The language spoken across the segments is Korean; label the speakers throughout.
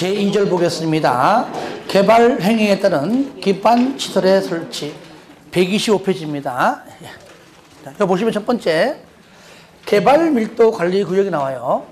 Speaker 1: 제2절 보겠습니다. 개발 행위에 따른 기반 시설의 설치. 125페이지입니다. 자, 여기 보시면 첫 번째 개발 밀도 관리 구역이 나와요.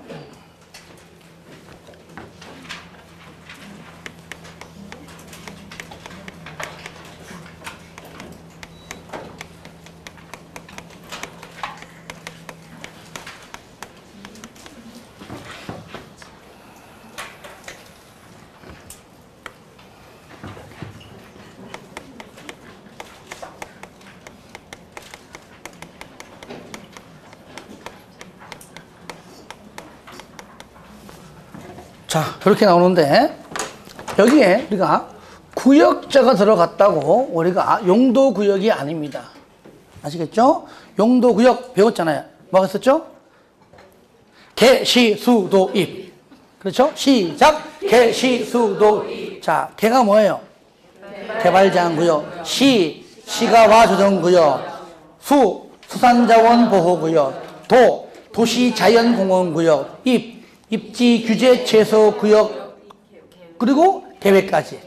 Speaker 1: 자, 이렇게 나오는데 여기에 우리가 구역자가 들어갔다고 우리가 용도구역이 아닙니다. 아시겠죠? 용도구역 배웠잖아요. 뭐가 있었죠? 개, 시, 수, 도, 입. 그렇죠? 시작! 개, 시, 수, 도, 입. 자, 개가 뭐예요? 개발자구역. 시, 시가 와조정구역. 수, 수산자원 보호구역. 도, 도시자연공원구역. 입, 입지 규제 최소 구역 그리고 계획까지.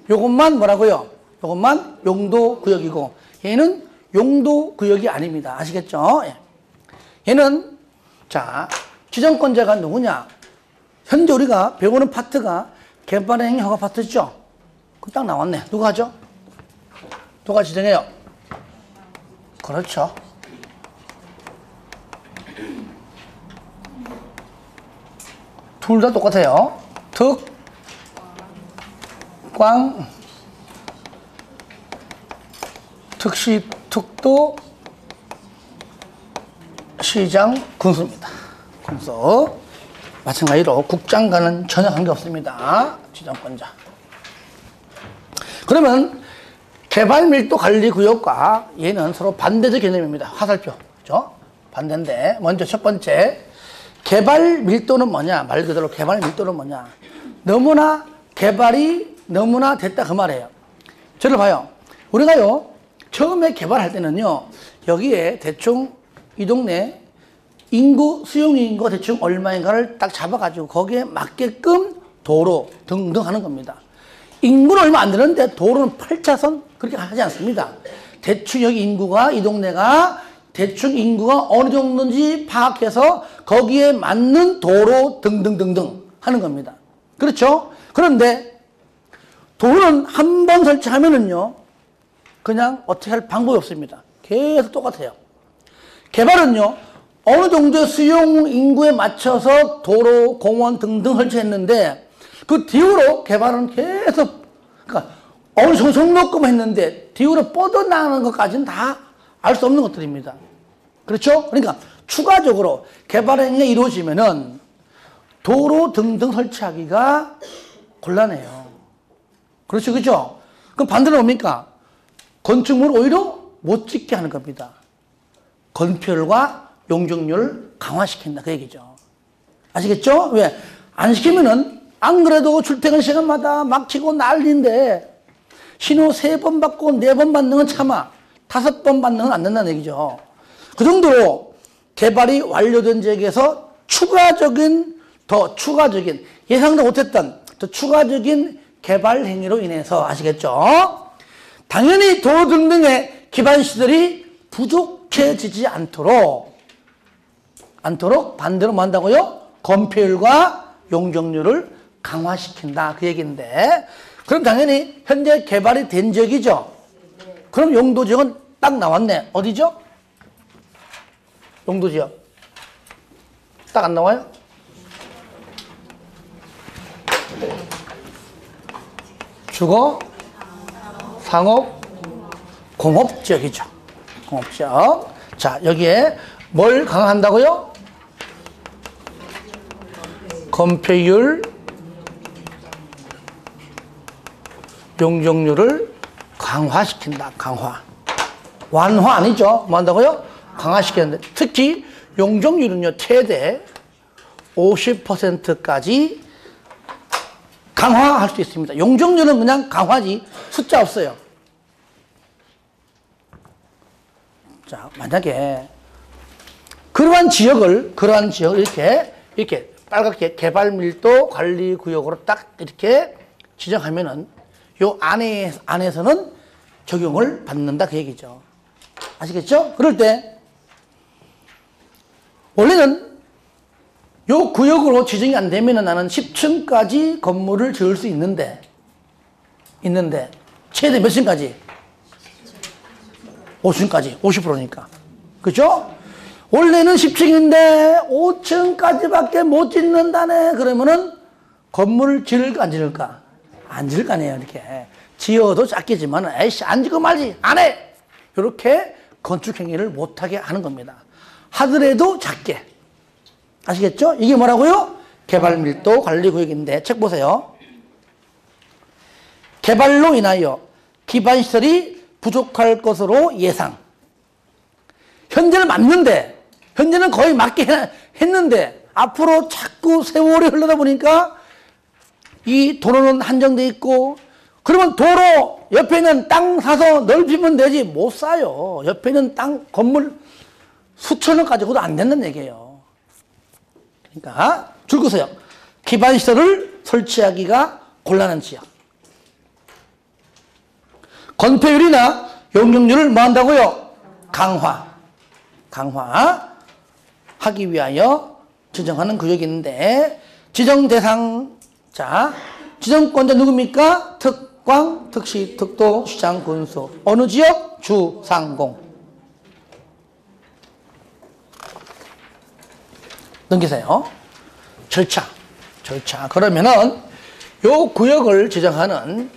Speaker 1: 요것만 뭐라고요? 요것만 용도 구역이고 얘는 용도 구역이 아닙니다. 아시겠죠? 얘는 자 지정권자가 누구냐? 현재 우리가 배우는 파트가 개발행위 허가 파트죠? 그 딱 나왔네. 누가 하죠? 누가 지정해요? 그렇죠. 둘 다 똑같아요. 특, 광, 특시, 특도, 시장, 군수입니다. 군수. 마찬가지로 국장과는 전혀 관계없습니다. 지정권자. 그러면 개발 밀도 관리 구역과 얘는 서로 반대적 개념입니다. 화살표. 그죠? 반대인데, 먼저 첫 번째. 개발 밀도는 뭐냐? 말 그대로 개발 밀도는 뭐냐? 너무나 개발이 너무나 됐다 그 말이에요. 저를 봐요. 우리가요 처음에 개발할 때는요 여기에 대충 이 동네 인구 수용 인구가 대충 얼마인가를 딱 잡아가지고 거기에 맞게끔 도로 등등 하는 겁니다. 인구는 얼마 안 되는데 도로는 8차선 그렇게 하지 않습니다. 대충 여기 인구가 이 동네가 대충 인구가 어느 정도인지 파악해서 거기에 맞는 도로 등등등등 하는 겁니다. 그렇죠? 그런데 도로는 한 번 설치하면은요 그냥 어떻게 할 방법이 없습니다. 계속 똑같아요. 개발은요 어느 정도의 수용 인구에 맞춰서 도로, 공원 등등 설치했는데 그 뒤로 개발은 계속 그러니까 어느 정도 성록금 했는데 뒤로 뻗어나가는 것까지는 다 알 수 없는 것들입니다. 그렇죠? 그러니까 추가적으로 개발 행위가 이루어지면은 도로 등등 설치하기가 곤란해요. 그렇죠? 그죠? 그럼 반대로 뭡니까? 건축물을 오히려 못 짓게 하는 겁니다. 건폐율과 용적률을 강화시킨다. 그 얘기죠. 아시겠죠? 왜? 안 시키면은 안 그래도 출퇴근 시간마다 막히고 난리인데 신호 3번 받고 4번 받는 건 참아. 5번 받는 건 안 된다는 얘기죠. 그 정도로 개발이 완료된 지역에서 더 추가적인 예상도 못했던 더 추가적인 개발 행위로 인해서 아시겠죠? 당연히 도로 등등의 기반 시설이 부족해지지 않도록 반대로 뭐 한다고요? 건폐율과 용적률을 강화시킨다 그 얘기인데 그럼 당연히 현재 개발이 된 지역이죠. 그럼 용도 지역은 딱 나왔네. 어디죠? 용도 지역. 딱 안 나와요? 주거, 상업, 공업 지역이죠. 공업 지역. 자, 여기에 뭘 강화한다고요? 건폐율, 용적률을 강화시킨다. 강화. 완화 아니죠? 뭐 한다고요? 강화시키는데 특히 용적률은요 최대 50%까지 강화할 수 있습니다. 용적률은 그냥 강화지 숫자 없어요. 자, 만약에 그러한 지역을 이렇게 빨갛게 개발밀도 관리구역으로 딱 이렇게 지정하면은 요 안에서는 적용을 받는다 그 얘기죠. 아시겠죠? 그럴 때 원래는 요 구역으로 지정이 안 되면은 나는 10층까지 건물을 지을 수 있는데 최대 몇 층까지? 5층까지 50%니까. 그죠? 원래는 10층인데 5층까지밖에 못 짓는다네. 그러면은 건물을 지을까 안 지을까? 안 지을 거 아니에요. 이렇게 지어도 작겠지만 에이씨 안 지고 말지 안 해. 이렇게 건축 행위를 못하게 하는 겁니다. 하더라도 작게. 아시겠죠? 이게 뭐라고요? 개발밀도 관리구역인데 책 보세요. 개발로 인하여 기반시설이 부족할 것으로 예상. 현재는 맞는데, 현재는 거의 맞게 했는데 앞으로 자꾸 세월이 흘러다 보니까 이 도로는 한정돼 있고, 그러면 도로 옆에 있는 땅 사서 넓히면 되지. 못 사요. 옆에 있는 땅 건물 수천 원 가지고도 안 된다는 얘기예요. 그러니까 줄 거세요. 기반시설을 설치하기가 곤란한 지역. 건폐율이나 용적률을 뭐 한다고요? 강화하기 위하여 지정하는 구역인데, 지정 대상, 자, 지정권자 누굽니까? 특광, 특시, 특도, 시장, 군수. 어느 지역? 주, 상공. 넘기세요. 절차. 그러면은 요 구역을 지정하는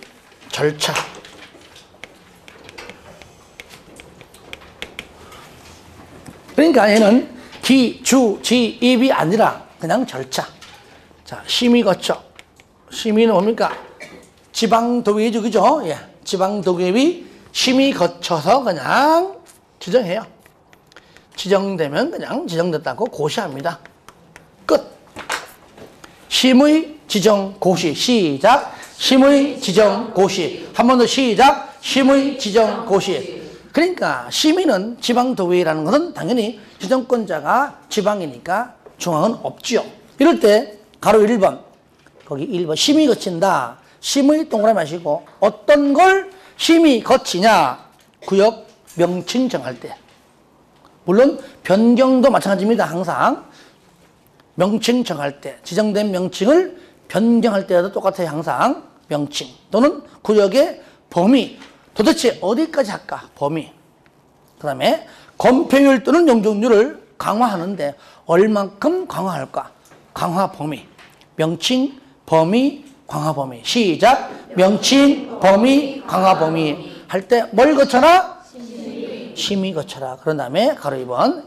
Speaker 1: 절차. 그러니까 얘는 기, 주, 지, 입이 아니라 그냥 절차. 자, 심의 거쳐. 심의는 뭡니까? 지방도의회죠, 그죠? 예. 지방도의회 심의 거쳐서 그냥 지정해요. 지정되면 그냥 지정됐다고 고시합니다. 끝. 심의 지정 고시. 시작. 심의 지정 고시. 한 번 더 시작. 심의 지정 고시. 그러니까 심의는 지방도의회라는 것은 당연히 지정권자가 지방이니까 중앙은 없지요. 이럴 때 가로 1번, 거기 1번 심의 거친다. 심의 동그라미 하시고, 어떤 걸 심의 거치냐? 구역 명칭 정할 때. 물론 변경도 마찬가지입니다. 항상 명칭 정할 때, 지정된 명칭을 변경할 때도 똑같아요. 항상 명칭 또는 구역의 범위. 도대체 어디까지 할까? 범위. 그 다음에 건폐율 또는 용적률을 강화하는데 얼만큼 강화할까? 강화 범위. 명칭, 범위, 강화 범위. 시작. 명칭, 범위, 강화 범위. 할 때 뭘 거쳐라? 심의 거쳐라. 그런 다음에 가로 2번.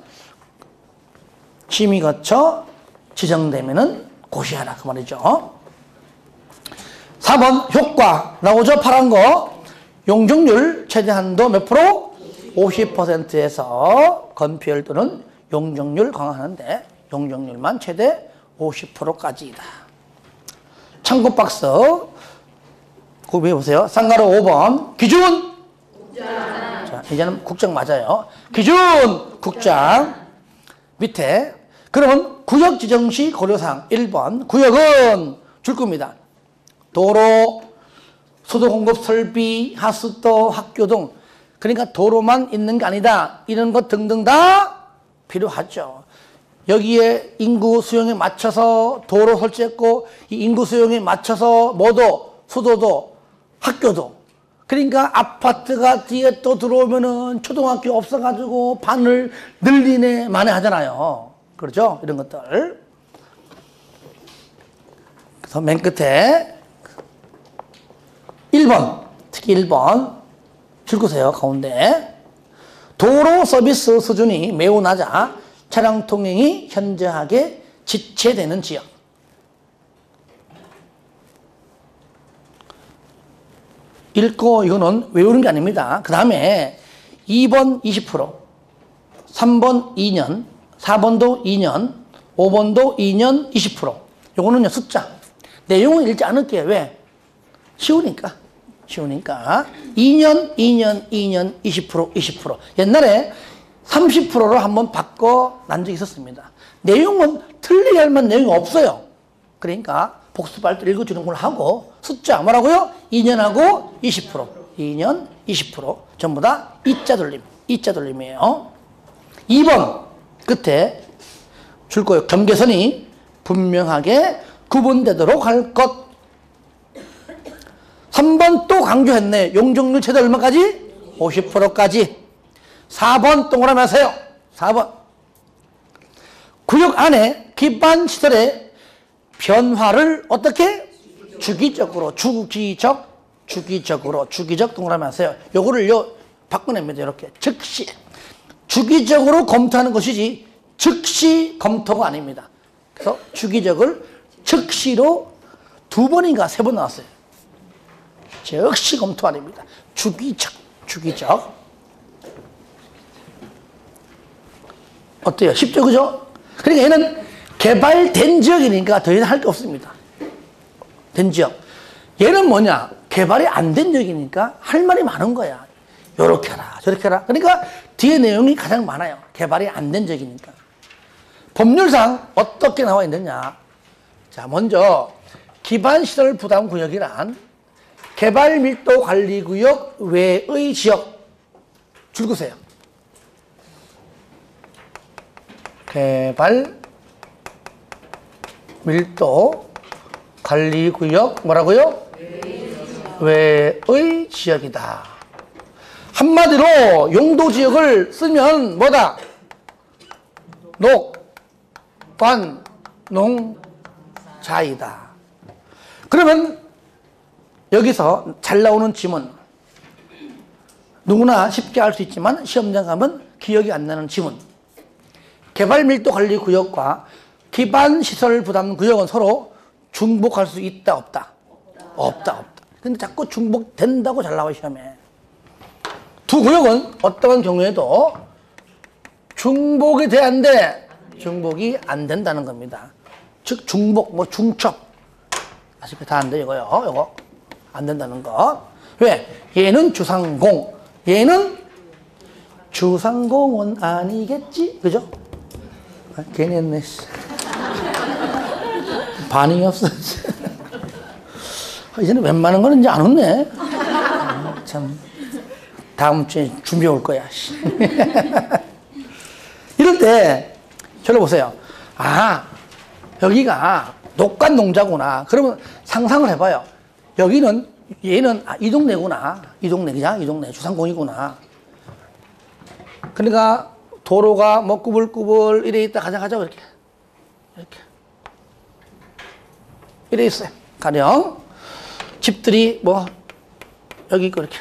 Speaker 1: 심의 거쳐 지정되면은 고시하라. 그 말이죠. 4번 효과 나오죠? 파란 거. 용적률 최대 한도 몇 프로? 50%에서 건폐율 또는 용적률 강화하는데 용적률만 최대 50%까지이다. 참고 박스 구비해 보세요. 쌍가로 5번 기준 국장. 자, 이제는 국장 맞아요. 기준 국장 밑에. 그러면 구역 지정 시 고려사항 1번 구역은 줄 겁니다. 도로, 수도 공급 설비, 하수도, 학교 등. 그러니까 도로만 있는 게 아니다. 이런 것 등등 다 필요하죠. 여기에 인구 수용에 맞춰서 도로 설치했고, 이 인구 수용에 맞춰서 뭐도, 수도도, 학교도. 그러니까 아파트가 뒤에 또 들어오면은 초등학교 없어가지고 반을 늘리네 마네 하잖아요. 그렇죠? 이런 것들. 그래서 맨 끝에 1번, 특히 1번 줄거세요. 가운데. 도로 서비스 수준이 매우 낮아 차량 통행이 현저하게 지체되는 지역. 읽고 이거는 외우는 게 아닙니다. 그 다음에 2번 20%, 3번 2년, 4번도 2년, 5번도 2년 20%. 요거는요, 숫자. 내용은 읽지 않을게요. 왜? 쉬우니까. 2년, 20%. 옛날에 30%로 한번 바꿔 난 적이 있었습니다. 내용은 틀리게 할 만한 내용이 없어요. 그러니까 복습할 때 읽어주는 걸 하고 숫자 뭐라고요? 2년하고 20%. 2년 20% 전부 다 이자 돌림. 이자 돌림이에요. 2번 끝에 줄 거예요. 경계선이 분명하게 구분되도록 할 것. 3번 또 강조했네. 용적률 최대 얼마까지? 50%까지. 4번 동그라미 하세요. 4번. 구역 안에 기반 시설의 변화를 어떻게? 주기적으로, 주기적 동그라미 하세요. 요거를요, 바꿔냅니다. 이렇게. 즉시. 주기적으로 검토하는 것이지, 즉시 검토가 아닙니다. 그래서 주기적을 즉시로 2번인가 3번 나왔어요. 즉시 검토 아닙니다. 주기적. 어때요? 쉽죠, 그죠? 그러니까 얘는 개발된 지역이니까 더 이상 할 게 없습니다. 된 지역. 얘는 뭐냐? 개발이 안 된 지역이니까 할 말이 많은 거야. 요렇게 하라, 저렇게 하라. 그러니까 뒤에 내용이 가장 많아요. 개발이 안 된 지역이니까. 법률상 어떻게 나와 있느냐? 자, 먼저 기반시설 부담구역이란 개발밀도관리구역 외의 지역. 줄거세요. 개발밀도관리구역 뭐라고요? 외의 지역이다. 한마디로 용도지역을 쓰면 뭐다? 녹반 농자이다. 그러면 여기서 잘 나오는 지문, 누구나 쉽게 할 수 있지만 시험장 가면 기억이 안 나는 지문. 개발밀도관리구역과 기반시설부담구역은 서로 중복할 수 있다 없다? 없다. 근데 자꾸 중복된다고 잘 나와요, 시험에. 두 구역은 어떠한 경우에도 중복이 돼야 하는데 중복이 안 된다는 겁니다. 즉 중복, 중첩. 아시죠? 다 안 돼, 이거요. 이거 안 된다는 거. 왜? 얘는 주상공, 얘는 주상공은 아니겠지? 그죠? 아, 괜히 했네. 반응이 없어. 이제는 웬만한 거는 이제 안 웃네. 참. 다음 주에 준비해 올 거야. 이럴 때, 저를 보세요. 아, 여기가 녹간 농자구나. 그러면 상상을 해봐요. 여기는, 얘는, 이 동네구나. 이 동네. 주상공이구나. 그러니까 도로가 뭐 꾸불꾸불 이래 있다 가자, 이렇게. 이래 있어요. 가령, 집들이 뭐, 여기 있고, 이렇게.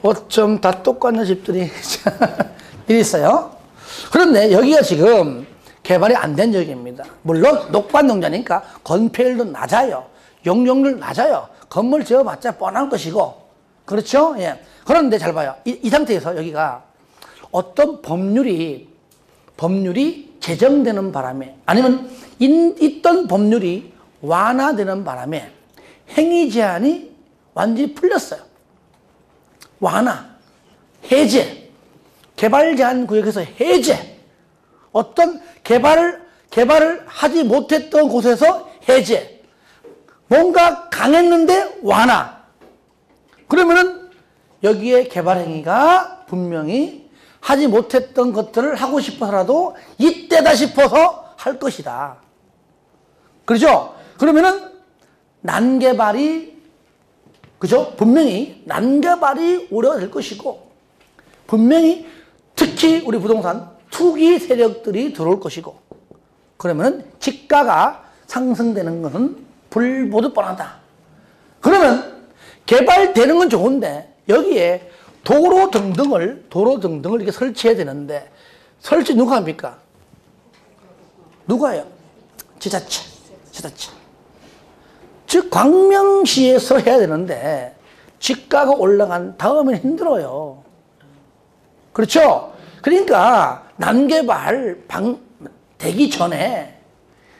Speaker 1: 어쩜 다 똑같은 집들이 이리 있어요. 그런데 여기가 지금 개발이 안 된 지역입니다. 물론 녹반농자니까 건폐율도 낮아요. 용적률 낮아요. 건물 지어봤자 뻔한 것이고, 그렇죠? 예. 그런데 잘 봐요. 이 상태에서 여기가 어떤 법률이 제정되는 바람에, 아니면 있던 법률이 완화되는 바람에 행위 제한이 완전히 풀렸어요. 완화, 해제, 개발 제한 구역에서 해제, 어떤 개발을 하지 못했던 곳에서 해제, 뭔가 강했는데 완화. 그러면은 여기에 개발 행위가 분명히 하지 못했던 것들을 하고 싶어서라도 이때다 싶어서 할 것이다. 그렇죠? 그러면은 난개발이, 그죠? 분명히 난개발이 우려가 될 것이고, 분명히 특히 우리 부동산 투기 세력들이 들어올 것이고, 그러면 지가가 상승되는 것은 불보듯 뻔하다. 그러면 개발되는 건 좋은데 여기에 도로 등등을 이렇게 설치해야 되는데, 설치 누가 합니까? 누가 해요? 지자체. 즉 광명시에서 해야 되는데 지가가 올라간 다음엔 힘들어요. 그렇죠? 그러니까 난개발 되기 전에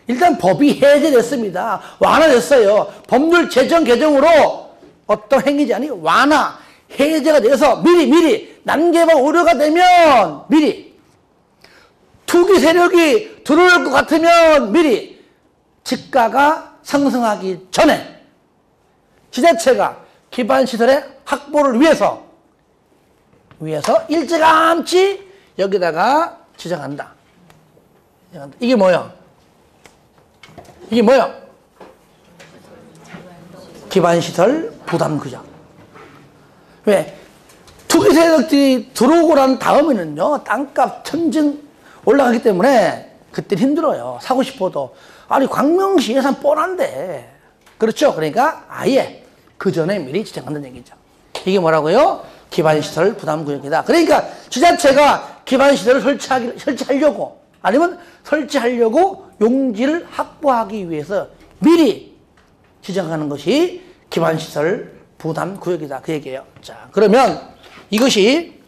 Speaker 1: 일단 법이 해제됐습니다. 완화됐어요. 법률 제정 개정으로 어떤 행위 제한이 완화, 해제가 돼서 미리 난개발 우려가 되면 미리 투기 세력이 들어올 것 같으면 미리 집가가 상승하기 전에 지자체가 기반시설의 확보를 위해서 일찌감치 여기다가 지정한다. 이게 뭐야? 기반시설 부담구역. 왜? 투기 세력들이 들어오고 난 다음에는요, 땅값 천증 올라가기 때문에 그때 힘들어요. 사고 싶어도. 아니, 광명시 예산 뻔한데. 그렇죠? 그러니까 아예 그 전에 미리 지정한다는 얘기죠. 이게 뭐라고요? 기반시설 부담구역이다. 그러니까 지자체가 기반시설을 설치하려고 아니면 설치하려고 용지를 확보하기 위해서 미리 지정하는 것이 기반시설 부담구역이다. 그 얘기예요. 자, 그러면 이것이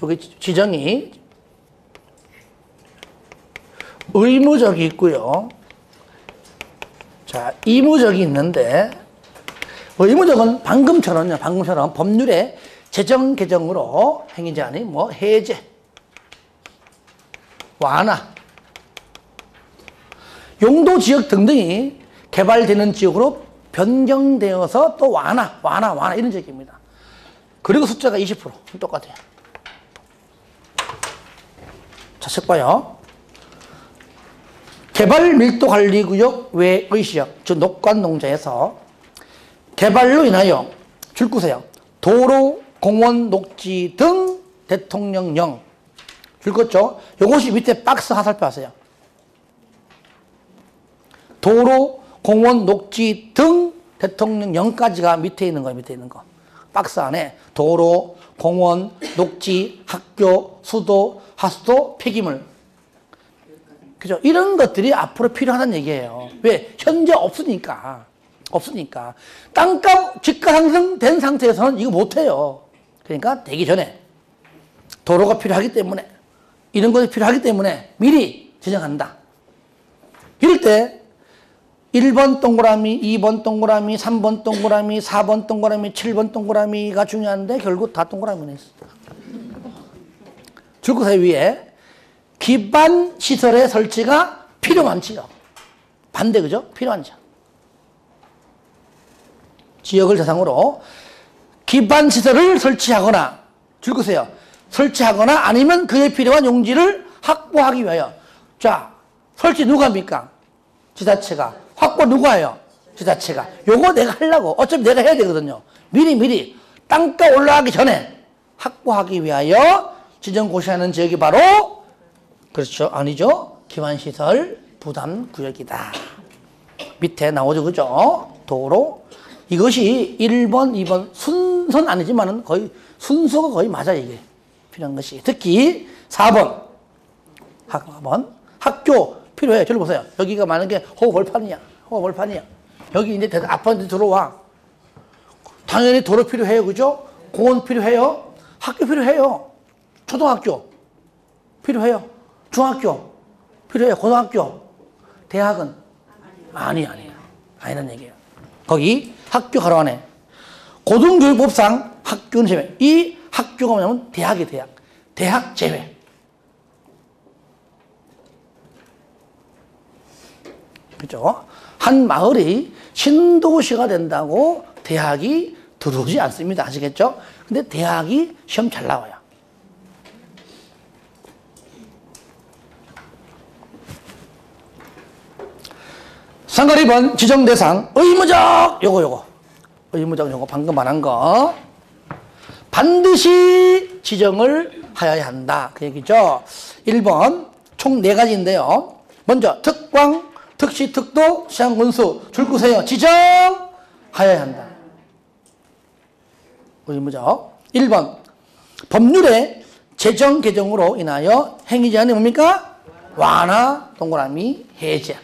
Speaker 1: 여기 지정이 의무적이 있고요. 자, 의무적이 있는데 의무적은 방금처럼 법률의 제정 개정으로 행위 제한이 뭐 해제, 완화, 용도 지역 등등이 개발되는 지역으로 변경되어서 또 완화 이런 지역입니다. 그리고 숫자가 20% 똑같아요. 자, 책 봐요. 개발 밀도 관리 구역 외의 지역, 즉 녹관 농자에서 개발로 인하여 줄 곳에요. 도로, 공원, 녹지 등 대통령령 줄 것죠. 요것이 밑에 박스 화살표 하세요. 도로, 공원, 녹지 등 대통령령까지가 밑에 있는 거예요. 밑에 있는 거. 박스 안에 도로, 공원, 녹지, 학교, 수도, 하수도, 폐기물. 그죠? 이런 것들이 앞으로 필요하다는 얘기예요. 왜? 현재 없으니까. 땅값 집가 상승된 상태에서는 이거 못해요. 그러니까 되기 전에 도로가 필요하기 때문에 이런 것이 필요하기 때문에 미리 지정한다. 이럴 때 1번 동그라미, 2번 동그라미, 3번 동그라미, 4번 동그라미, 7번 동그라미가 중요한데 결국 다 동그라미네. 줄거서 위에 기반 시설의 설치가 필요한 지역. 반대, 그죠? 필요한 지역. 지역을 대상으로 기반 시설을 설치하거나, 줄거세요. 설치하거나 아니면 그에 필요한 용지를 확보하기 위하여. 자, 설치 누가 합니까? 지자체가. 확보 누가 해요? 지자체가. 요거 내가 하려고. 어차피 내가 해야 되거든요. 미리 땅값 올라가기 전에 확보하기 위하여 지정 고시하는 지역이 바로, 그렇죠? 아니죠? 기반시설 부담구역이다. 밑에 나오죠, 그죠? 도로. 이것이 1번, 2번 순서는 아니지만은 거의 순서가 거의 맞아, 이게. 필요한 것이. 특히 4번. 학교 필요해. 저를 보세요. 여기가 만약에 호벌판이야. 여기 이제 아파트 들어와. 당연히 도로 필요해요, 그죠? 공원 필요해요. 학교 필요해요. 초등학교 필요해요. 중학교 필요해요. 고등학교. 대학은 아니라는 얘기예요. 거기 학교 가로 안에 고등교육법상 학교는 제외. 이 학교가 뭐냐면 대학이 대학 제외. 그죠? 한 마을이 신도시가 된다고 대학이 들어오지 않습니다. 아시겠죠? 근데 대학이 시험 잘 나와요. 상가 2번 지정 대상 의무적 요거 의무적 요거 방금 말한 거 반드시 지정을 하여야 한다 그 얘기죠. 1번 총 4가지인데요. 먼저 특광, 특시, 특도, 시향군수 줄거세요. 지정하여야 한다. 의무적. 1번 법률의 제정 개정으로 인하여 행위 제한이 뭡니까? 완화, 동그라미, 해제.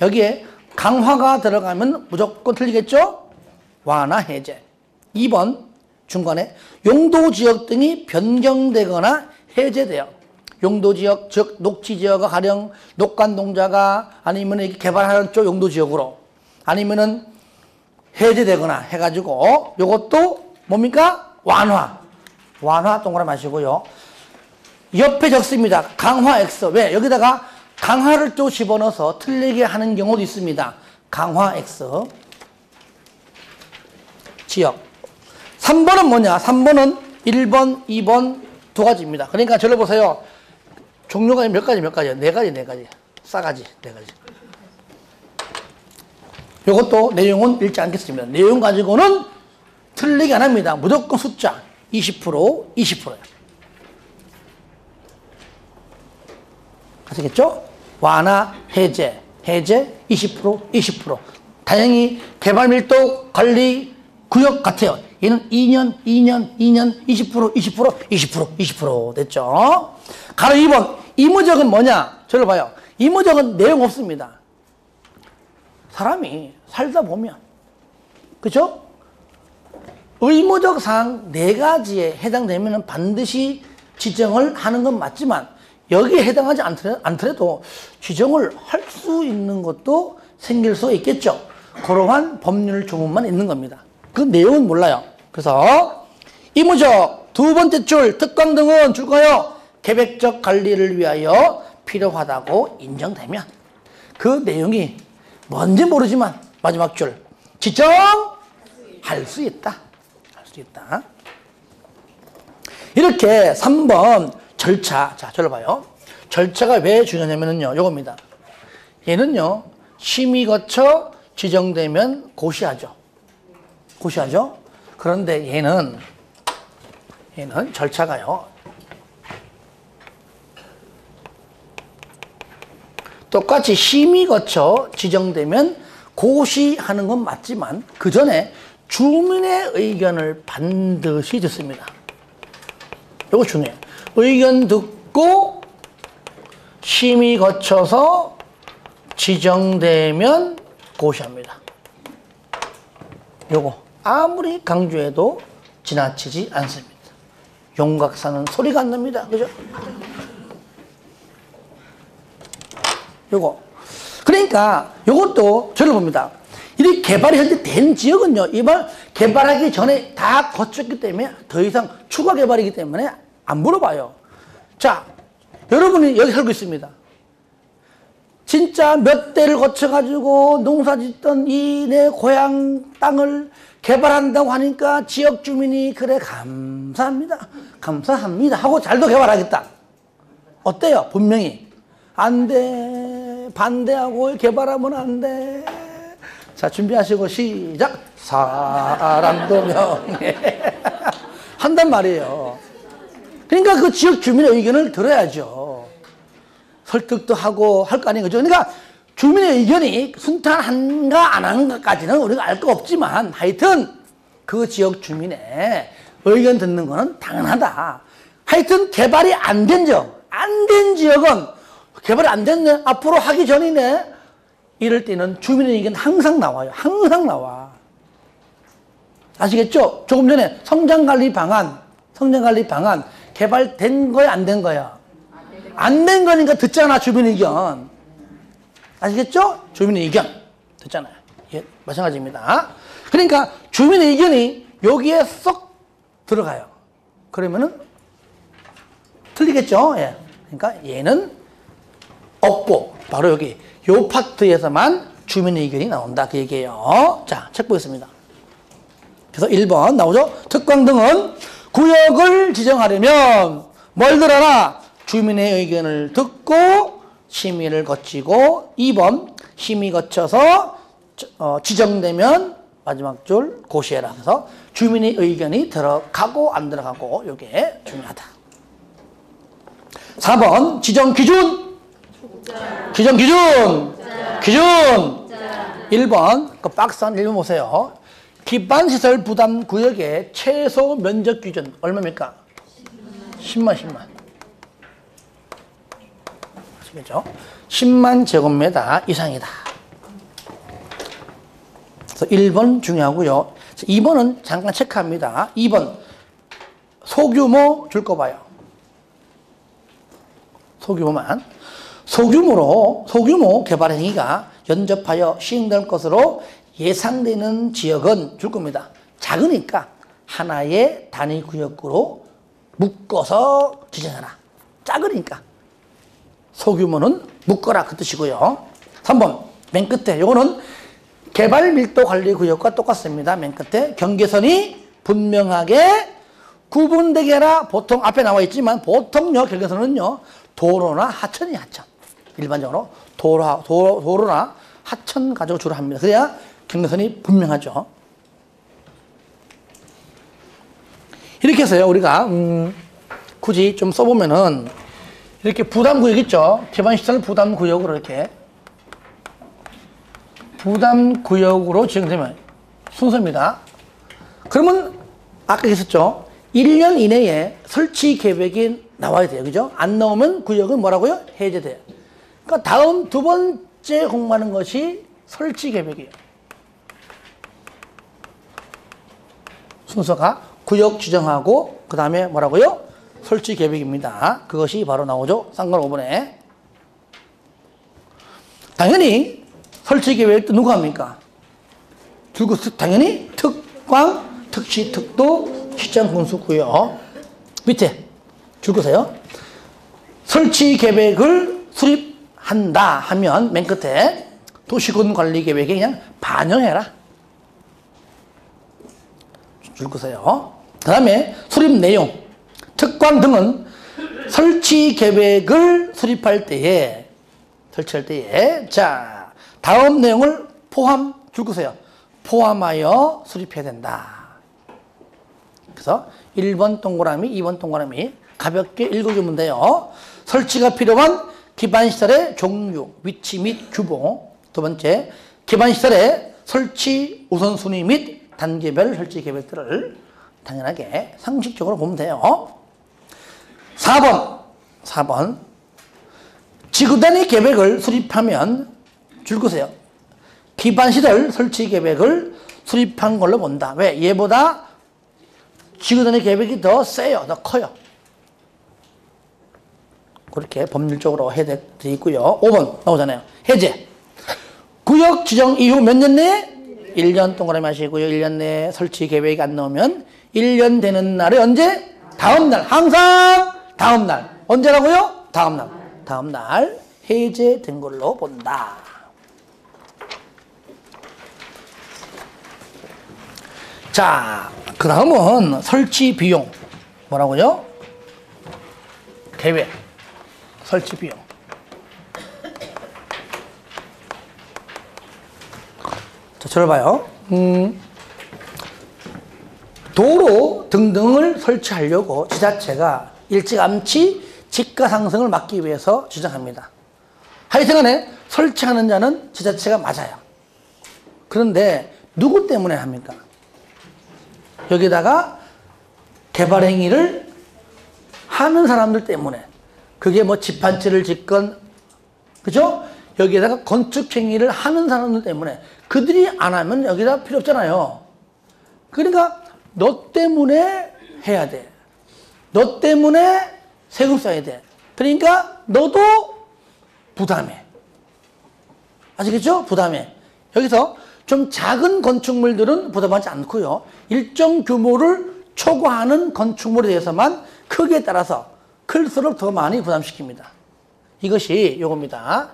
Speaker 1: 여기에 강화가 들어가면 무조건 틀리겠죠? 완화, 해제. 2번 중간에 용도지역 등이 변경되거나 해제돼요. 용도지역, 즉 녹지지역과 가령 녹관농자가 아니면 개발하는 쪽 용도지역으로 아니면은 해제되거나 해가지고 요것도 뭡니까? 완화 동그라미 하시고요. 옆에 적습니다. 강화 X. 왜? 여기다가 강화를 또 집어넣어서 틀리게 하는 경우도 있습니다. 강화 X. 지역. 3번은 뭐냐? 3번은 1번, 2번 두 가지입니다. 그러니까 저를 보세요. 종류가 몇 가지야? 네 가지. 싸가지, 네 가지. 이것도 내용은 읽지 않겠습니다. 내용 가지고는 틀리게 안 합니다. 무조건 숫자 20%, 20%예요. 아시겠죠? 완화, 해제 20%, 20%. 다행히 개발밀도 관리 구역 같아요. 얘는 2년, 20%, 20% 됐죠? 가로 2번. 이무적은 뭐냐? 저를 봐요. 이무적은 내용 없습니다. 사람이 살다 보면, 그죠? 의무적상 네 가지에 해당되면 반드시 지정을 하는 건 맞지만, 여기에 해당하지 않더라도 지정을 할 수 있는 것도 생길 수 있겠죠. 그러한 법률 조문만 있는 겁니다. 그 내용은 몰라요. 그래서 이무적 두 번째 줄 특강 등은 줄까요? 계획적 관리를 위하여 필요하다고 인정되면 그 내용이 뭔지 모르지만 마지막 줄 지정할 수 있다. 할 수 있다. 이렇게 3번 절차. 자, 저를 봐요. 절차가 왜 중요하냐면요. 요겁니다. 얘는요. 심의 거쳐 지정되면 고시하죠. 그런데 얘는 절차가요. 똑같이 심의 거쳐 지정되면 고시하는 건 맞지만 그 전에 주민의 의견을 반드시 듣습니다. 이거 중요해요. 의견 듣고 심의 거쳐서 지정되면 고시합니다. 요거 아무리 강조해도 지나치지 않습니다. 용각사는 소리가 안 납니다. 그죠? 요거. 그러니까 요것도 저를 봅니다. 이 개발이 현재 된 지역은요, 이번 개발하기 전에 다 거쳤기 때문에 더 이상 추가 개발이기 때문에 안 물어봐요. 자, 여러분이 여기 살고 있습니다. 진짜 몇 대를 거쳐가지고 농사 짓던 이 내 고향 땅을 개발한다고 하니까 지역 주민이 그래 감사합니다 하고 잘도 개발하겠다. 어때요? 분명히 안 돼. 반대하고 개발하면 안 돼. 자, 준비하시고 시작. 사람도 명예 한단 말이에요. 그러니까 그 지역 주민의 의견을 들어야죠. 설득도 하고 할 거 아니에요. 그죠? 그러니까 주민의 의견이 순탄한가 안 한가까지는 우리가 알 거 없지만 하여튼 그 지역 주민의 의견 듣는 거는 당연하다. 하여튼 개발이 안 된 지역은 개발이 안 됐네. 앞으로 하기 전이네. 이럴 때는 주민의 의견 항상 나와요. 항상 나와. 아시겠죠? 조금 전에 성장관리 방안 개발된 거야, 안 된 거야? 안 된 거니까 듣잖아, 주민의 의견. 아시겠죠? 주민의 의견 듣잖아요. 예, 마찬가지입니다. 그러니까 주민의 의견이 여기에 쏙 들어가요. 그러면은 틀리겠죠? 예. 그러니까 얘는 없고 바로 여기 요 파트에서만 주민의 의견이 나온다 그 얘기예요. 자, 책 보겠습니다. 그래서 1번 나오죠. 특강 등은 구역을 지정하려면 뭘 들어라? 주민의 의견을 듣고 심의를 거치고 2번 심의 거쳐서 지정되면 마지막 줄 고시해라. 그래서 주민의 의견이 들어가고 안 들어가고 이게 중요하다. 4번 지정 기준. 기준. 1번 그 박스 한 1번 보세요. 기반시설 부담 구역의 최소 면적 기준 얼마입니까? 10만. 아시겠죠? 10만 제곱미터 이상이다. 그래서 1번 중요하고요. 2번은 잠깐 체크합니다. 2번 소규모 줄 거 봐요. 소규모만. 소규모 개발 행위가 연접하여 시행될 것으로 예상되는 지역은 줄 겁니다. 작으니까 하나의 단위 구역으로 묶어서 지정하라. 작으니까 소규모는 묶어라 그 뜻이고요. 3번 맨 끝에 요거는 개발 밀도 관리 구역과 똑같습니다. 맨 끝에 경계선이 분명하게 구분되게 해라. 보통 앞에 나와 있지만 보통요 경계선은요 도로나 하천이 하천. 일반적으로 도로나 하천 가지고 주로 합니다. 그래야 경계선이 분명하죠. 이렇게 해서요 우리가 굳이 좀 써보면은 이렇게 부담구역 있죠. 개발시설 부담구역으로 이렇게 부담구역으로 지정되면 순서입니다. 그러면 아까 했었죠. 1년 이내에 설치 계획이 나와야 돼요. 그죠? 안 나오면 구역은 뭐라고요? 해제돼요. 그러니까 다음 두 번째 공부하는 것이 설치 계획이에요. 순서가 구역 지정하고 그 다음에 뭐라고요? 설치 계획입니다. 그것이 바로 나오죠. 쌍괄 5번에. 당연히 설치 계획도 누가 합니까? 당연히 특광, 특시, 특도, 시장 군수구역. 밑에 줄 거세요. 설치 계획을 수립한다 하면 맨 끝에 도시군 관리 계획에 그냥 반영해라. 줄 거세요. 그 다음에 수립 내용. 특광 등은 설치 계획을 수립할 때에, 설치할 때에, 자, 다음 내용을 줄 거세요. 포함하여 수립해야 된다. 그래서 1번 동그라미, 2번 동그라미 가볍게 읽어주면 돼요. 설치가 필요한 기반시설의 종류, 위치 및 규모. 두 번째, 기반시설의 설치 우선순위 및 단계별 설치 계획들을 당연하게 상식적으로 보면 돼요. 4번. 지구단위 계획을 수립하면 줄 거세요. 기반시설 설치 계획을 수립한 걸로 본다. 왜? 얘보다 지구단위 계획이 더 세요. 더 커요. 그렇게 법률적으로 해야 돼 있고요. 5번 나오잖아요. 해제. 구역 지정 이후 몇 년 내에? 1년 동그라미 하시고요. 1년 내에 설치 계획이 안 나오면 1년 되는 날에 언제? 다음 날. 항상 다음 날. 언제라고요? 다음 날. 다음 날 해제된 걸로 본다. 자, 그 다음은 설치 비용. 뭐라고요? 계획. 설치 비용. 자, 저를 봐요. 도로 등등을 설치하려고 지자체가 일찌감치 집가 상승을 막기 위해서 지정합니다. 하여튼간에 설치하는 자는 지자체가 맞아요. 그런데 누구 때문에 합니까? 여기다가 개발 행위를 하는 사람들 때문에. 그게 뭐 집 한 채를 짓건, 그죠? 여기에다가 건축 행위를 하는 사람들 때문에. 그들이 안 하면 여기다 필요 없잖아요. 그러니까 너 때문에 해야 돼. 너 때문에 세금 써야 돼. 그러니까 너도 부담해. 아시겠죠? 부담해. 여기서 좀 작은 건축물들은 부담하지 않고요. 일정 규모를 초과하는 건축물에 대해서만 크기에 따라서 클수록 더 많이 부담시킵니다. 이것이 요겁니다.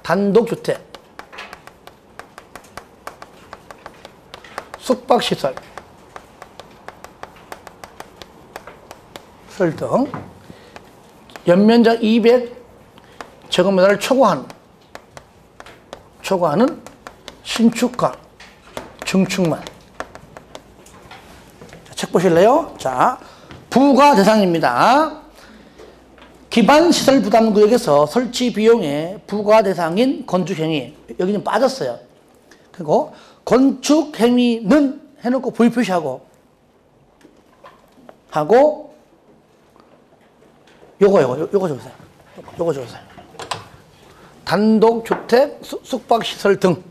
Speaker 1: 단독주택, 숙박시설 등 연면적 200제곱미터를 초과하는 신축과 증축만. 책 보실래요? 자, 부과 대상입니다. 기반시설 부담구역에서 설치 비용의 부과 대상인 건축행위. 여기는 빠졌어요. 그리고 건축행위는 해놓고 V 표시하고 요거 적으세요. 요거 적으세요. 단독주택, 숙박시설 등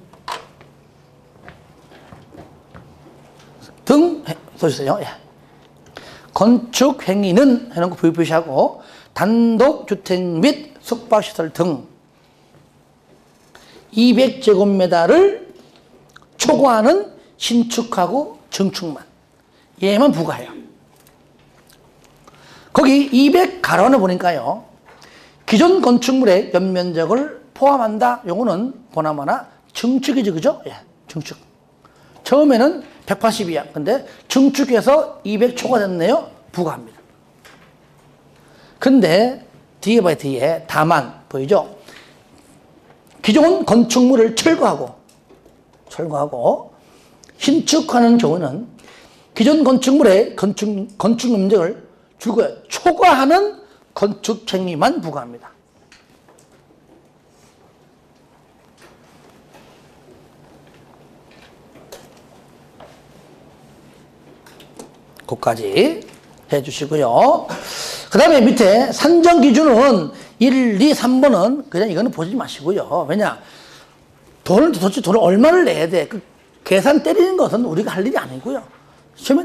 Speaker 1: 써주세요. 예. 건축행위는 해놓고 V 표시하고 단독주택 및 숙박시설 등 200제곱미터를 초과하는 신축하고 증축만. 얘만 부과해요. 거기 200가로안을 보니까요. 기존 건축물의 연면적을 포함한다. 요거는 보나마나 증축이죠. 그죠? 예, 증축. 처음에는 180이야. 근데 증축해서 200 초과됐네요. 부과합니다. 근데 뒤에 봐요. 뒤에. 다만 보이죠? 기존 건축물을 철거하고 신축하는 경우는 기존 건축물의 건축 면적을 줄고요. 초과하는 건축행위만 부과합니다. 그것까지 해주시고요. 그 다음에 밑에 산정 기준은 1, 2, 3번은 그냥 이거는 보지 마시고요. 왜냐? 도대체 돈을 얼마를 내야 돼? 그 계산 때리는 것은 우리가 할 일이 아니고요. 시험에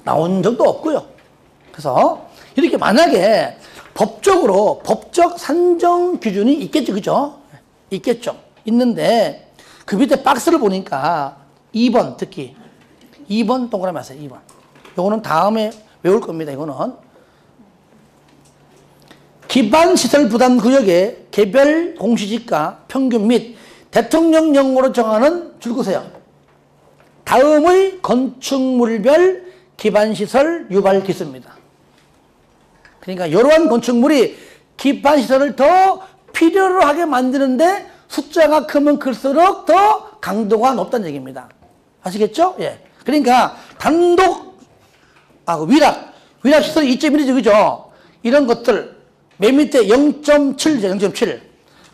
Speaker 1: 나온 적도 없고요. 그래서 이렇게 만약에 법적으로 법적 산정 기준이 있겠죠. 그죠? 있겠죠. 있는데 그 밑에 박스를 보니까 2번 특히 2번 동그라미 하세요. 2번. 요거는 다음에 외울 겁니다. 이거는 기반시설 부담구역의 개별 공시지가 평균 및 대통령령으로 정하는 줄거세요. 다음의 건축물별 기반시설 유발 기수입니다. 그러니까 이러한 건축물이 기반시설을 더 필요로 하게 만드는데 숫자가 크면 클수록 더 강도가 높다는 얘기입니다. 아시겠죠? 예. 그러니까 단독 위락시설 2.1이죠. 그죠? 이런 것들 맨 밑에 0.7이죠. 0.7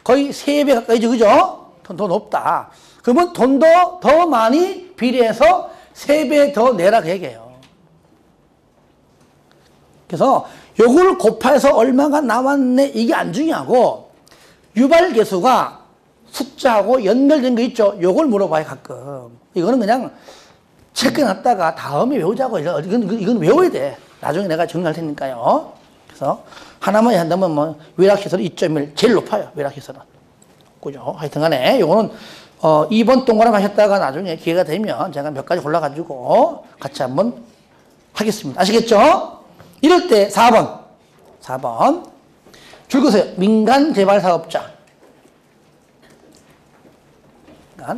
Speaker 1: 거의 3배 가까이죠. 그죠? 더 높다. 그러면 돈도 더 많이 비례해서 3배 더 내라 그 얘기예요. 그래서 요걸 곱해서 얼마가 나왔네 이게 안 중요하고 유발 개수가 숫자하고 연결된 거 있죠. 요걸 물어봐요 가끔. 이거는 그냥 체크해놨다가 다음에 외우자고. 이건 외워야 돼. 나중에 내가 정리할 테니까요. 그래서 하나만 한다면 뭐 위락시설 2.1 제일 높아요. 위락시설은. 그죠? 하여튼 간에 요거는 2번 동그라미 하셨다가 나중에 기회가 되면 제가 몇 가지 골라가지고 같이 한번 하겠습니다. 아시겠죠? 이럴 때 4번 줄거세요. 민간개발사업자.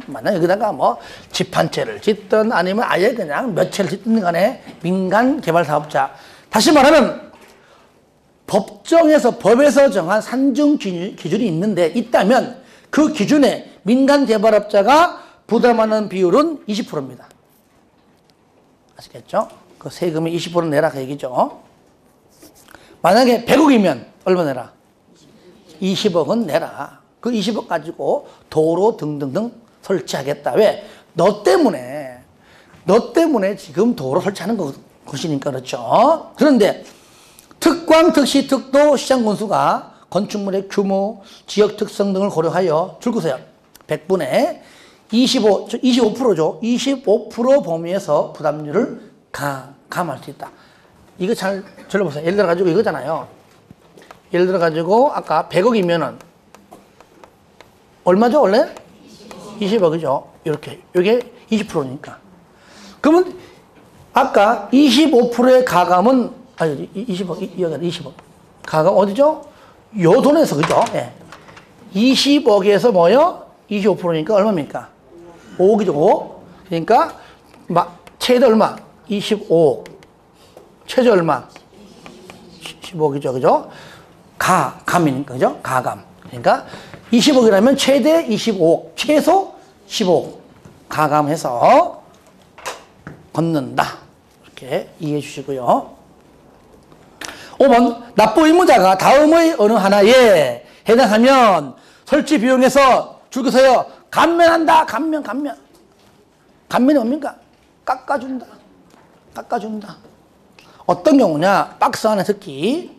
Speaker 1: 만약 여기다가 뭐 집 한 채를 짓든 아니면 아예 그냥 몇 채를 짓든 간에 민간개발사업자. 다시 말하면 법정에서 정한 산정 기준이 있는데 있다면 그 기준에 민간개발업자가 부담하는 비율은 20%입니다. 아시겠죠? 그 세금이 20% 내라 그 얘기죠. 만약에 100억이면 얼마 내라? 20억은 내라. 그 20억 가지고 도로 등등등 설치하겠다. 왜? 너 때문에 지금 도로 설치하는 것이니까 그렇죠. 그런데 특광, 특시, 특도, 시장 건수가 건축물의 규모, 지역 특성 등을 고려하여 줄거세요. 100분의 25%죠. 25% 범위에서 부담률을 감할 수 있다. 이거 잘 들어보세요. 예를 들어가지고 이거잖아요. 예를 들어가지고 아까 100억이면은 얼마죠 원래? 20억이죠. 이렇게. 이게 20%니까. 그러면 아까 25%의 가감은 20억. 가감 어디죠? 요 돈에서 그죠? 예. 20억에서 뭐요? 25%니까 얼마입니까? 5억이죠. 5억. 그러니까 최대 얼마? 25억. 최저 얼마? 15억이죠. 그죠? 감이니까 그죠? 가감. 그러니까 20억이라면 최대 25억, 최소 15억 가감해서 걷는다. 이렇게 이해해 주시고요. 5번 납부 의무자가 다음의 어느 하나에 해당하면 설치 비용에서 줄거서요 감면한다. 감면이 뭡니까? 깎아준다. 어떤 경우냐? 박스 안에 특히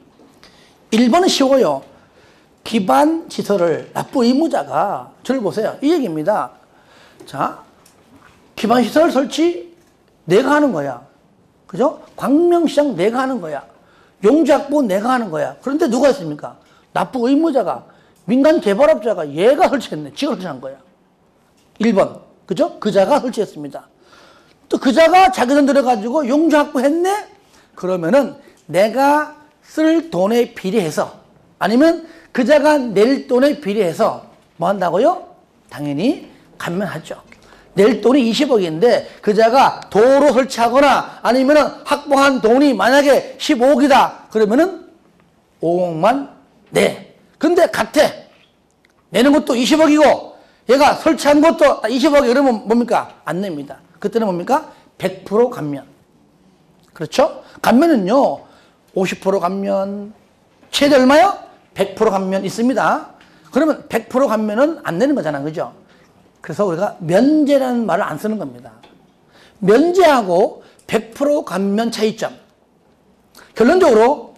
Speaker 1: 1번은 쉬워요. 기반 시설을 납부 의무자가 저를 보세요. 이 얘기입니다. 자, 기반 시설 설치 내가 하는 거야. 그죠? 광명시장 내가 하는 거야. 용적보 내가 하는 거야. 그런데 누가 했습니까? 납부 의무자가 민간 개발업자가 얘가 설치했네. 지가 설치한 거야. 1번 그죠? 그자가 설치했습니다. 또 그자가 자기 돈 들여가지고 용조 확보했네? 그러면은 내가 쓸 돈에 비례해서 아니면 그자가 낼 돈에 비례해서 뭐 한다고요? 당연히 감면하죠. 낼 돈이 20억인데 그자가 도로 설치하거나 아니면은 확보한 돈이 만약에 15억이다. 그러면은 5억만 내. 근데 같아. 내는 것도 20억이고 얘가 설치한 것도 20억이 그러면 뭡니까? 안 냅니다. 그때는 뭡니까? 100% 감면. 그렇죠? 감면은요. 50% 감면, 최대 얼마요? 100% 감면 있습니다. 그러면 100% 감면은 안 내는 거잖아. 그죠? 그래서 우리가 면제라는 말을 안 쓰는 겁니다. 면제하고 100% 감면 차이점. 결론적으로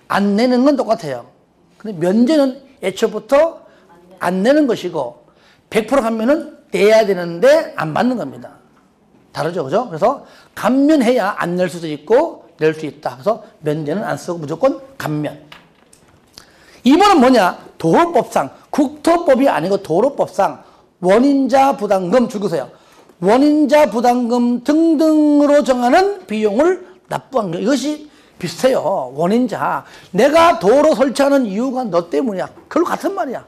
Speaker 1: 안 내는 건 똑같아요. 근데 면제는 애초부터 안 내는 것이고 100% 감면은 내야 되는데 안 받는 겁니다. 다르죠. 그죠? 그래서 감면해야 안 낼 수도 있고 낼 수 있다. 그래서 면제는 안 쓰고 무조건 감면. 2번은 뭐냐? 도로법상, 국토법이 아니고 도로법상 원인자 부담금 줄거세요. 원인자 부담금 등등으로 정하는 비용을 납부한 거. 이것이 비슷해요. 원인자. 내가 도로 설치하는 이유가 너 때문이야. 그걸 같은 말이야.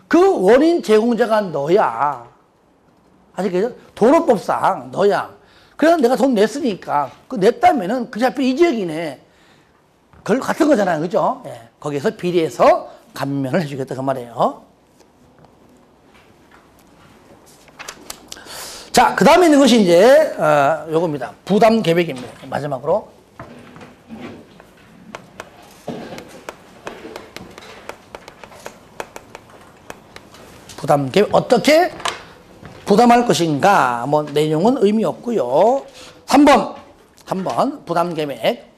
Speaker 1: 그 원인 제공자가 너야. 아시겠죠? 도로법상 너야. 그래서 내가 돈 냈으니까 그 냈다면은 그 앞에 이 지역이네. 그걸 같은 거잖아요. 그죠? 예. 거기에서 비례해서 감면을 해주겠다. 그 말이에요. 자, 그 다음에 있는 것이 이제, 요겁니다. 부담 계획입니다. 마지막으로. 부담 계획. 어떻게 부담할 것인가? 뭐, 내용은 의미 없고요. 3번. 부담 계획.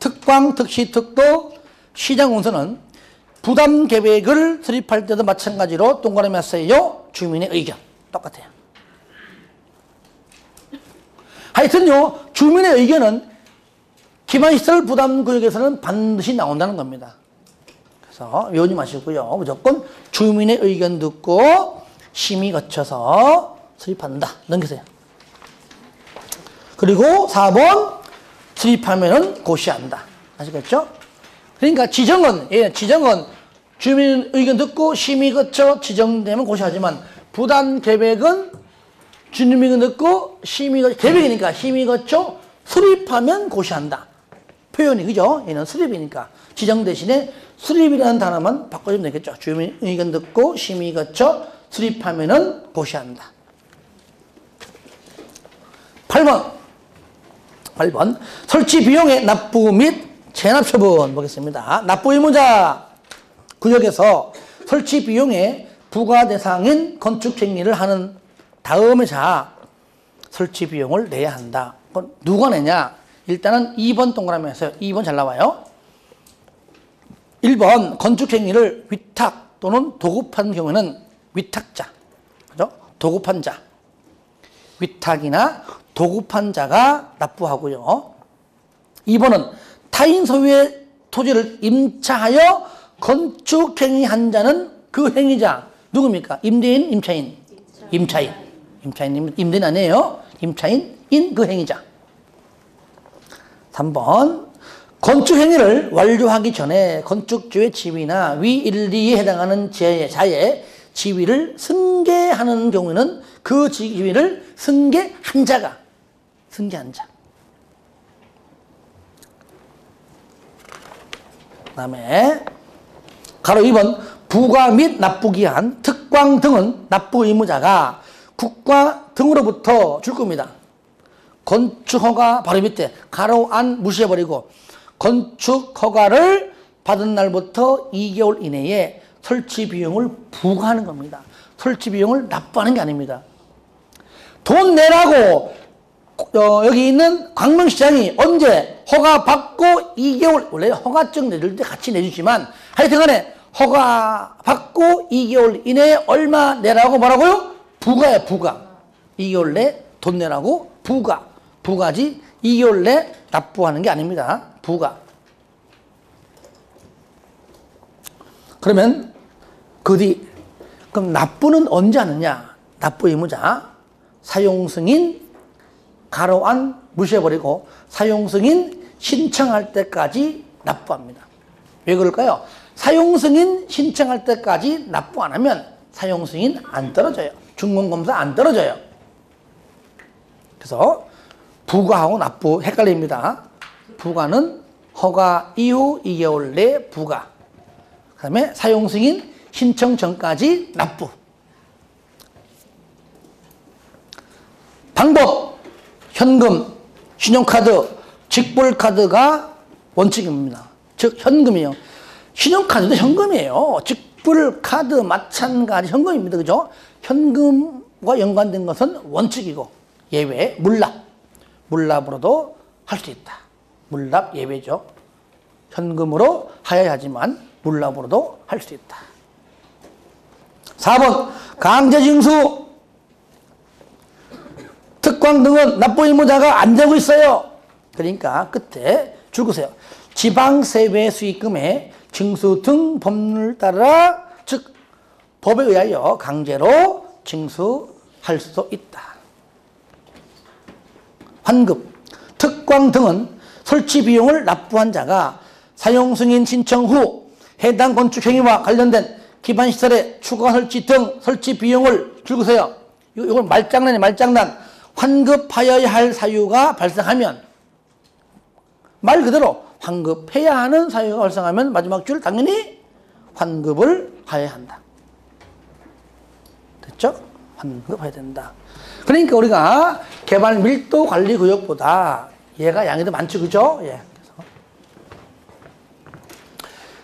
Speaker 1: 특광, 특시, 특도, 시장 운선은 부담 계획을 수립할 때도 마찬가지로 동그라미 했어요. 주민의 의견. 똑같아요. 하여튼요, 주민의 의견은 기반시설 부담구역에서는 반드시 나온다는 겁니다. 그래서 외우지 마시고요. 무조건 주민의 의견 듣고 심의 거쳐서 수립한다. 넘기세요. 그리고 4번, 수립하면은 고시한다. 아시겠죠? 그러니까 지정은 주민 의견 듣고 심의 거쳐 지정되면 고시하지만 부담 계획은 주민 의견 듣고 심의 거쳐, 계획이니까 심의 거쳐 수립하면 고시한다. 표현이, 그죠? 얘는 수립이니까. 지정 대신에 수립이라는 단어만 바꿔주면 되겠죠. 주민 의견 듣고 심의 거쳐 수립하면은 고시한다. 8번. 설치 비용의 납부 및 체납 처분 보겠습니다. 납부 의무자 구역에서 설치 비용의 부과 대상인 건축 행위를 하는 다음에 설치 비용을 내야 한다. 그건 누가 내냐? 일단은 2번 동그라미에서 2번 잘 나와요. 1번 건축 행위를 위탁 또는 도급한 경우에는 위탁자. 그죠? 도급한 자. 위탁이나 도급한 자가 납부하고요. 2번은 타인 소유의 토지를 임차하여 건축 행위한 자는 그 행위자 누굽니까? 임대인, 임차인? 임차인. 임대인 아니에요. 임차인인 그 행위자. 3번 건축 행위를 완료하기 전에 건축주의 지위나 위 1, 2에 해당하는 자의 지위를 승계하는 경우에는 그 지위를 승계한 자가 승계한 자. 그 다음에 가로 2번 부과 및 납부기한 특광 등은 납부 의무자가 국가 등으로부터 줄 겁니다. 건축허가 바로 밑에 가로 안 무시해버리고 건축허가를 받은 날부터 2개월 이내에 설치 비용을 부과하는 겁니다. 설치 비용을 납부하는 게 아닙니다. 돈 내라고 여기 있는 광명시장이 언제 허가 받고 2개월 원래 허가증 내줄 때 같이 내주지만 하여튼간에 허가 받고 2개월 이내에 얼마 내라고 뭐라고요? 부가야 부가. 2개월 내 돈 내라고 부가지 2개월 내 납부하는 게 아닙니다. 부가. 그러면 그럼 납부는 언제 하느냐? 납부 의무자 사용승인 가로 안 무시해버리고 사용승인 신청할 때까지 납부합니다. 왜 그럴까요? 사용승인 신청할 때까지 납부 안 하면 사용승인 안 떨어져요. 준공검사 안 떨어져요. 그래서 부과하고 납부 헷갈립니다. 부과는 허가 이후 2개월 내 부과. 그 다음에 사용승인 신청 전까지 납부. 방법, 현금, 신용카드, 직불카드가 원칙입니다. 즉 현금이요. 신용카드도 현금이에요. 직불카드 마찬가지 현금입니다. 그죠? 현금과 연관된 것은 원칙이고 예외, 물납. 물납으로도 할 수 있다. 물납 예외죠. 현금으로 하여야 하지만 물납으로도 할 수 있다. 4번 강제징수. 특광 등은 납부 의무자가 안 되고 있어요. 그러니까 끝에 줄거세요. 지방세외 수익금의 징수 등 법률 따라 즉 법에 의하여 강제로 징수할 수 있다. 환급, 특광 등은 설치 비용을 납부한 자가 사용승인 신청 후 해당 건축행위와 관련된 기반시설의 추가 설치 등 설치 비용을 줄거세요. 이건 말장난이에요. 말장난. 환급하여야 할 사유가 발생하면 말 그대로 환급해야 하는 사유가 발생하면 마지막 줄 당연히 환급을 하여야 한다. 됐죠? 환급해야 된다. 그러니까 우리가 개발 밀도 관리 구역보다 얘가 양이 더 많죠. 그죠? 예.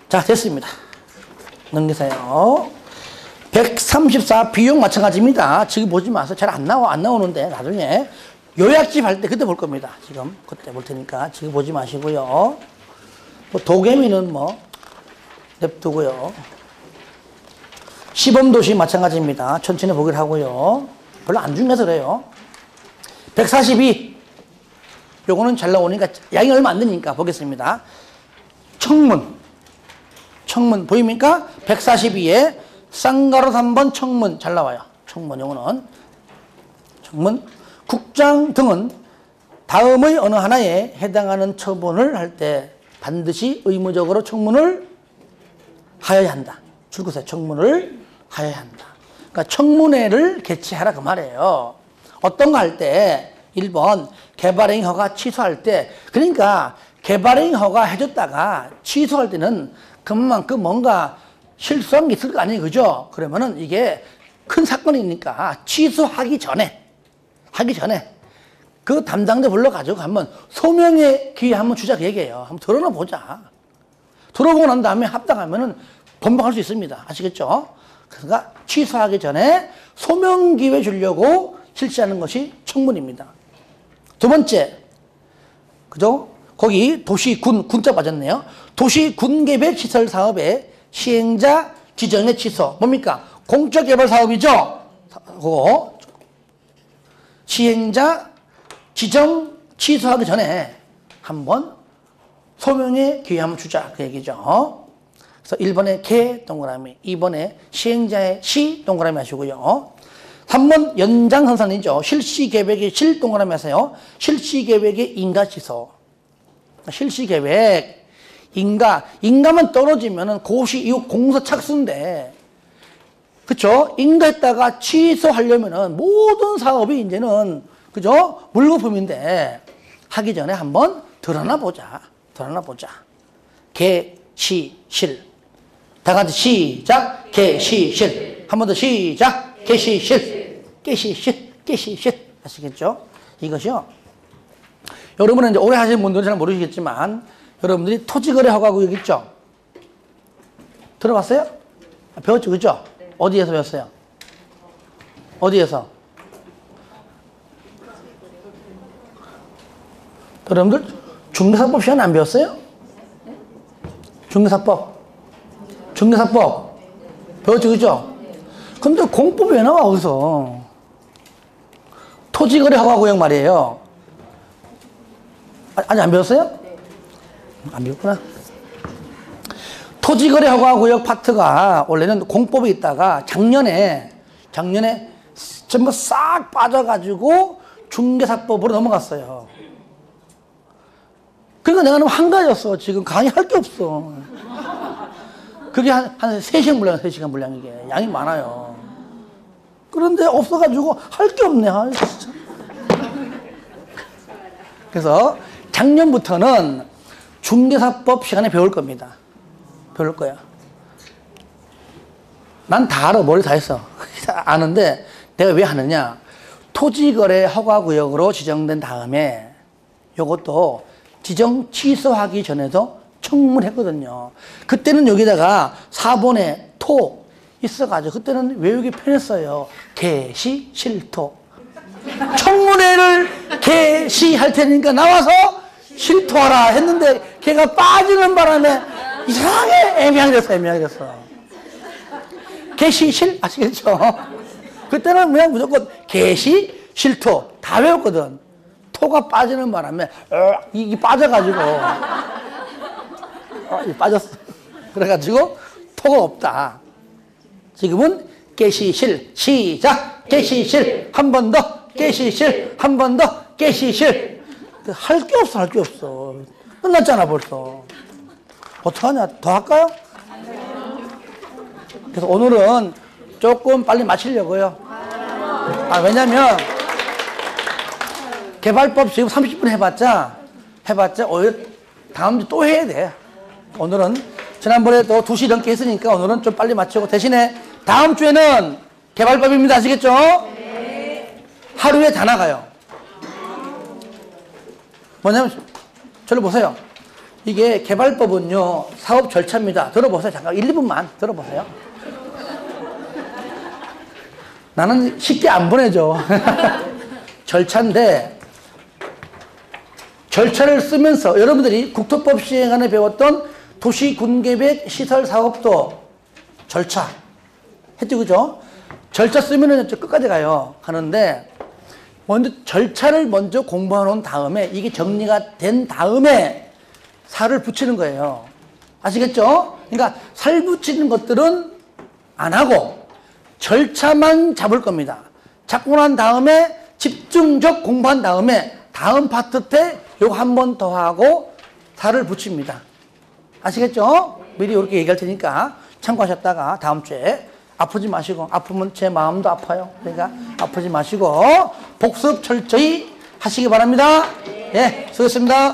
Speaker 1: 자, 됐습니다. 넘기세요. 134 비용 마찬가지입니다. 지금 보지 마세요. 잘 안 나오는데 나중에 요약집 할 때 그때 볼 겁니다. 지금 그때 볼 테니까 지금 보지 마시고요. 뭐 도개미는 뭐 냅두고요. 시범도시 마찬가지입니다. 천천히 보기를 하고요. 별로 안 중요해서 그래요. 142 요거는 잘 나오니까 양이 얼마 안 되니까 보겠습니다. 청문 보입니까? 142에 쌍가로 3번 청문 잘 나와요. 청문 요거는 청문. 국장 등은 다음의 어느 하나에 해당하는 처분을 할 때 반드시 의무적으로 청문을 하여야 한다. 줄거세요. 청문을 하여야 한다. 그러니까 청문회를 개최하라 그 말이에요. 어떤 거 할 때 1번 개발행위 허가 취소할 때 그러니까 개발행위 허가 해줬다가 취소할 때는 그만큼 뭔가 실수한 게 있을 거 아니에요. 그죠? 그러면은 이게 큰 사건이니까 취소하기 전에 그 담당자 불러가지고 한번 소명의 기회 한번 주자 그 얘기예요. 한번 들어나 보자. 들어보고 난 다음에 합당하면은 번복할 수 있습니다. 아시겠죠? 그러니까 취소하기 전에 소명 기회 주려고 실시하는 것이 청문입니다. 두 번째, 그죠? 거기 도시군, 군자 빠졌네요. 도시군계획 시설 사업의 시행자 지정의 취소. 뭡니까? 공적개발 사업이죠? 그거 시행자 지정 취소하기 전에 한번 소명의 기회 한번 주자 그 얘기죠. 그래서 1번에 개 동그라미, 2번에 시행자의 시 동그라미 하시고요. 3번 연장선상이죠. 실시계획의 실 동그라미 하세요. 실시계획의 인가 취소. 실시계획 인가만 떨어지면은 그것이 이후 공사 착수인데, 그쵸? 인가했다가 취소하려면은 모든 사업이 이제는, 그죠? 물거품인데, 하기 전에 한번 드러나 보자. 개, 시, 실. 다 같이 시작. 개, 시, 실. 한 번 더 시작. 개, 시, 실. 개, 시, 실. 개, 시, 실. 아시겠죠? 이것이요. 여러분은 이제 오래 하시는 분들은 잘 모르시겠지만, 여러분들이 토지거래 허가구역 있죠? 들어봤어요? 배웠죠? 그죠? 네. 어디에서 배웠어요? 어디에서? 여러분들 중개사법 시간 안 배웠어요? 중개사법 배웠죠? 그죠? 근데 공법이 왜 나와 거기서? 토지거래 허가구역 말이에요. 아직 안 배웠어요? 안 배웠구나. 토지거래 허가구역 파트가 원래는 공법에 있다가 작년에 전부 싹 빠져가지고 중개사법으로 넘어갔어요. 그러니까 내가 너무 한가해졌어. 지금 강의할 게 없어. 그게 한 3시간 분량, 3시간 분량 이게. 양이 많아요. 그런데 없어가지고 할 게 없네. 아, 진짜. 그래서 작년부터는 중개사법 시간에 배울 겁니다. 배울 거야. 난 다 알아. 머리 다 했어. 아는데 내가 왜 하느냐. 토지거래 허가구역으로 지정된 다음에 요것도 지정 취소하기 전에도 청문했거든요. 그때는 여기다가 4번에 토 있어가지고 그때는 외우기 편했어요. 개시 실토. 청문회를 개시할 테니까 나와서 실토하라 했는데 걔가 빠지는 바람에 이상하게 애매하게 됐어. 애매하게 됐어. 개시 실 아시겠죠? 그때는 그냥 무조건 개시 실토 다 외웠거든. 토가 빠지는 바람에 이게 빠져가지고 이게 빠졌어. 그래가지고 토가 없다. 지금은 개시실 시작. 개시실 한 번 더. 개시실 한 번 더. 개시실. 할 게 없어. 할 게 없어. 끝났잖아 벌써. 어떡하냐. 더 할까요? 그래서 오늘은 조금 빨리 마치려고요. 왜냐면 개발법 지금 30분 해봤자 오히려 다음 주 또 해야 돼. 오늘은 지난번에 또 2시 넘게 했으니까 오늘은 좀 빨리 마치고 대신에 다음 주에는 개발법입니다. 아시겠죠? 네. 하루에 다 나가요. 뭐냐면 저를 보세요. 이게 개발법은요 사업 절차입니다. 들어보세요. 잠깐 1, 2분만 들어보세요. 나는 쉽게 안 보내줘. 절차인데 절차를 쓰면서 여러분들이 국토법 시행안에 배웠던 도시군계획 시설사업도 절차 했죠, 그죠? 절차 쓰면은 끝까지 가요. 가는데 먼저 절차를 먼저 공부해 놓은 다음에 이게 정리가 된 다음에 살을 붙이는 거예요. 아시겠죠? 그러니까 살 붙이는 것들은 안 하고 절차만 잡을 겁니다. 잡고 난 다음에 집중적 공부한 다음에 다음 파트 때 요거 한 번 더 하고 살을 붙입니다. 아시겠죠? 미리 이렇게 얘기할 테니까 참고하셨다가 다음 주에 아프지 마시고, 아프면 제 마음도 아파요. 그러니까 아프지 마시고 복습 철저히 하시기 바랍니다. 예, 수고했습니다.